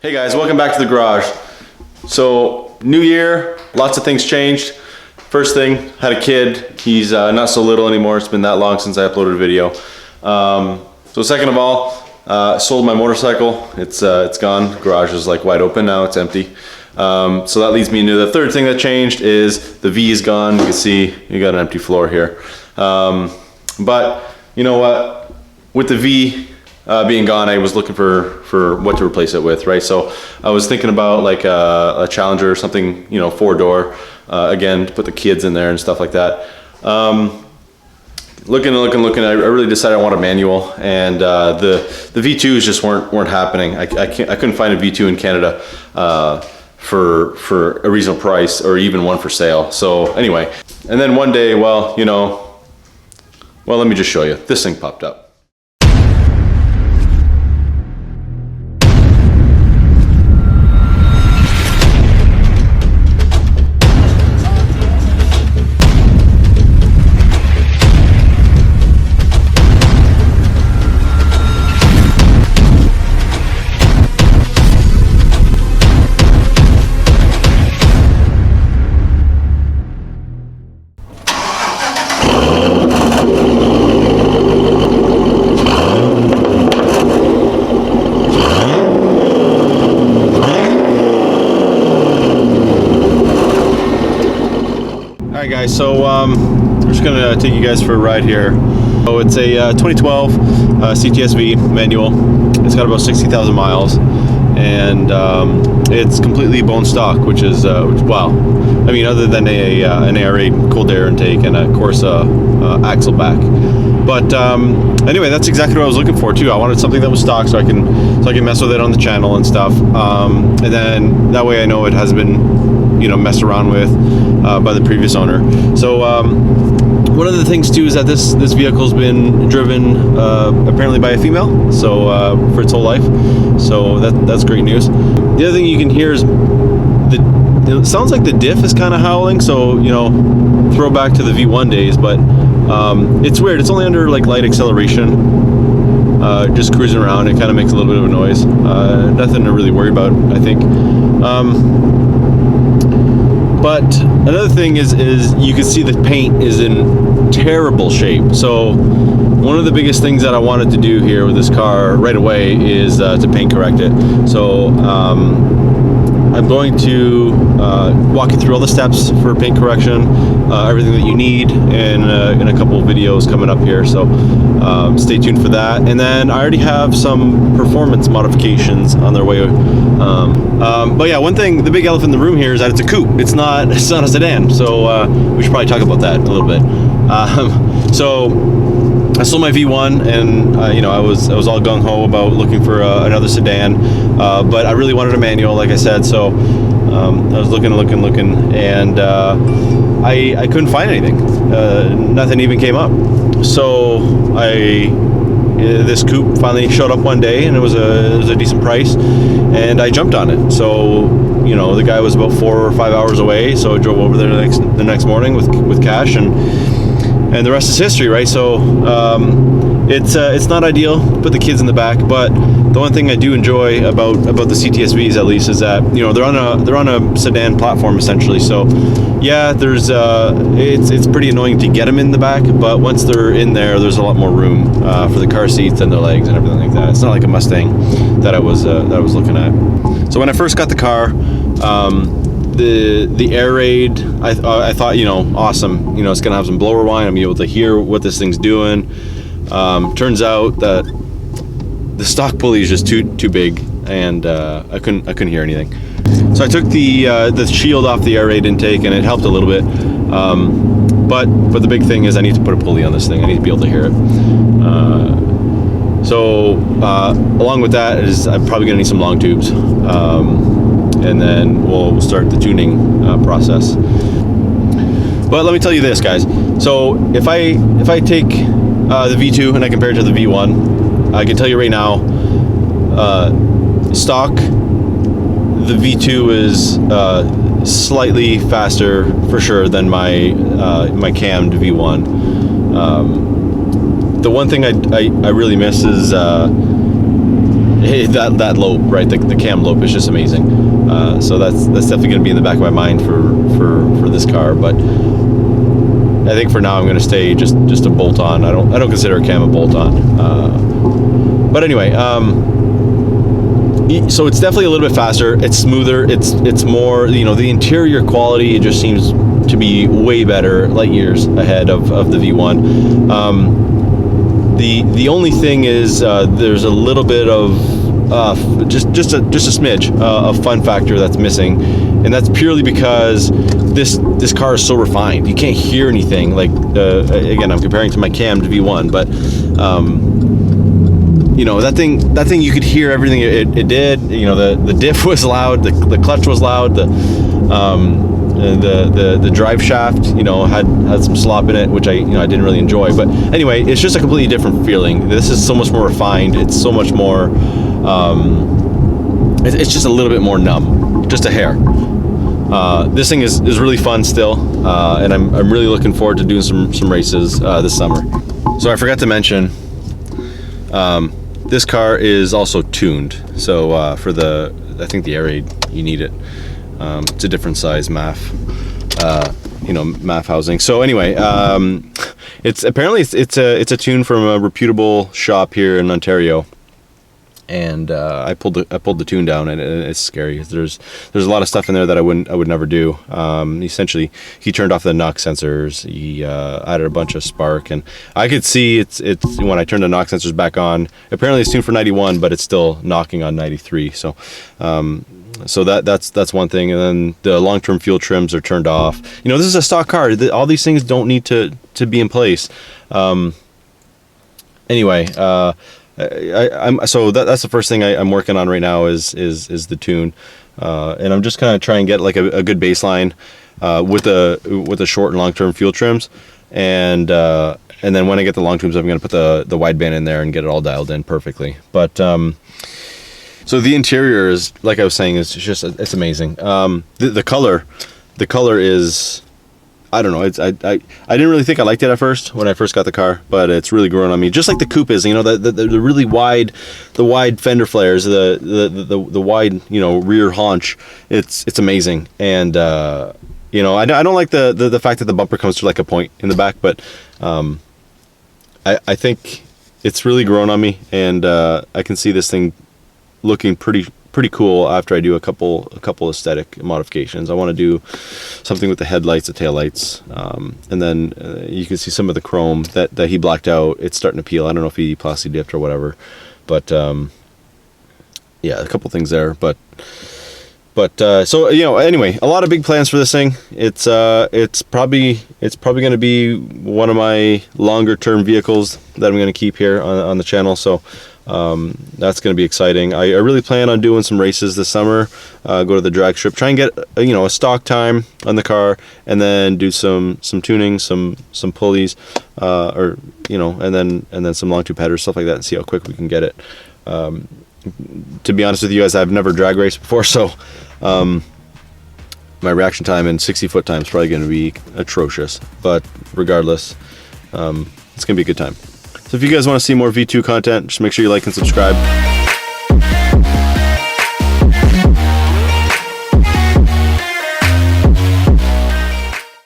Hey guys, welcome back to the garage. So, new year, lots of things changed. First thing, had a kid. He's not so little anymore. It's been that long since I uploaded a video. So second of all, sold my motorcycle. It's gone. Garage is like wide open now. It's empty. So that leads me into the third thing that changed is the V is gone. You can see you got an empty floor here. But you know what? With the V being gone, I was looking for what to replace it with, right? So I was thinking about like a Challenger or something, you know, 4-door, again, to put the kids in there and stuff like that. Looking, I really decided I want a manual, and the V2s just weren't happening. I couldn't find a V2 in Canada for a reasonable price, or even one for sale. So anyway, and then one day, well, let me just show you. This thing popped up. Alright guys, so I'm just going to take you guys for a ride here. So it's a 2012 CTSV manual. It's got about 60,000 miles, and it's completely bone stock, which is wow. I mean, other than an air-raid cooled air intake and of course axle back. But anyway, that's exactly what I was looking for too. I wanted something that was stock so I can mess with it on the channel and stuff. And then that way I know it has been, messed around with by the previous owner. So one of the things too is that this vehicle's been driven apparently by a female, so for its whole life. So that's great news. The other thing you can hear is it sounds like the diff is kind of howling. So throw back to the V1 days, but it's weird. It's only under like light acceleration, just cruising around. It kind of makes a little bit of a noise. Nothing to really worry about, I think. But another thing is you can see the paint is in terrible shape. So one of the biggest things that I wanted to do here with this car right away is to paint correct it. So I'm going to walk you through all the steps for paint correction, everything that you need, in a couple of videos coming up here. So stay tuned for that. And then I already have some performance modifications on their way. But yeah, one thing, the big elephant in the room here is that it's a coupe. It's not a sedan. So we should probably talk about that a little bit. So I sold my V1, and I was all gung ho about looking for another sedan, but I really wanted a manual, like I said. So I was looking, and I couldn't find anything. Nothing even came up. So this coupe finally showed up one day, and it was a decent price, and I jumped on it. So the guy was about 4 or 5 hours away, so I drove over there the next morning with cash, and the rest is history, right? So it's not ideal to put the kids in the back, but the one thing I do enjoy about the CTSVs, at least, is that they're on a sedan platform essentially. So yeah, it's pretty annoying to get them in the back, but once they're in there's a lot more room for the car seats and their legs and everything like that. It's not like a Mustang that I was looking at. So when I first got the car, the air raid, I thought, awesome, it's gonna have some blower whine. I'm able to hear what this thing's doing. Turns out that the stock pulley is just too big, and I couldn't hear anything. So I took the shield off the air raid intake, and it helped a little bit. But the big thing is I need to put a pulley on this thing. I need to be able to hear it. So along with that is I'm probably gonna need some long tubes. And then we'll start the tuning process. But let me tell you this, guys. So if I take the V2 and I compare it to the V1, I can tell you right now, stock, the V2 is slightly faster for sure than my cammed V1. The one thing I really miss is that lope, right? The cam lope is just amazing. So that's definitely going to be in the back of my mind for this car. But I think for now I'm going to stay just a bolt-on. I don't consider a cam a bolt-on. But anyway, so it's definitely a little bit faster. It's smoother. It's more, you know, the interior quality, it just seems to be way better, light years ahead of the V1. The only thing is there's a little bit of just a smidge of fun factor that's missing, and that's purely because this car is so refined. You can't hear anything. Like again, I'm comparing to my cammed V1, but you know, that thing you could hear everything it did. You know, the diff was loud, the clutch was loud, the drive shaft, you know, had some slop in it, which I didn't really enjoy. But anyway, it's just a completely different feeling. This is so much more refined. It's so much more it's just a little bit more numb, just a hair. This thing is really fun still, and I'm really looking forward to doing some races this summer. So I forgot to mention, this car is also tuned. So for I think the Air Aid, you need it. It's a different size MAF, MAF housing. So anyway, it's a tune from a reputable shop here in Ontario, and I pulled the tune down, and it's scary. There's a lot of stuff in there that I would never do. Essentially, he turned off the NOx sensors. He added a bunch of spark, and I could see it's when I turned the NOx sensors back on. Apparently, it's tuned for 91, but it's still knocking on 93. So. So that's one thing, and then the long-term fuel trims are turned off. You know, this is a stock car. All these things don't need to be in place. Anyway, so that's the first thing I'm working on right now is the tune, and I'm just kind of trying to get like a good baseline with the short and long-term fuel trims, and then when I get the long trims, I'm going to put the wideband in there and get it all dialed in perfectly. But so the interior is, like I was saying, it's amazing. The color is, I don't know. I didn't really think I liked it at first when I first got the car, but it's really grown on me. Just like the coupe is, you know, the really wide fender flares, the wide, you know, rear haunch. It's amazing. And you know, I don't like the fact that the bumper comes to like a point in the back, but I think it's really grown on me, and I can see this thing looking pretty cool after I do a couple aesthetic modifications. I want to do something with the headlights, the taillights, and then you can see some of the chrome that he blacked out. It's starting to peel. I don't know if he plasti dipped or whatever, but yeah, a couple things there. But so, you know, anyway, a lot of big plans for this thing. It's probably going to be one of my longer term vehicles that I'm going to keep here on the channel. So that's going to be exciting. I really plan on doing some races this summer, go to the drag strip, try and get a stock time on the car, and then do some tuning, some pulleys, or and then some long tube headers, stuff like that, and see how quick we can get it. To be honest with you guys, I've never drag raced before, so my reaction time in 60-foot time is probably going to be atrocious, but regardless, it's going to be a good time. So if you guys want to see more V2 content, just make sure you like and subscribe.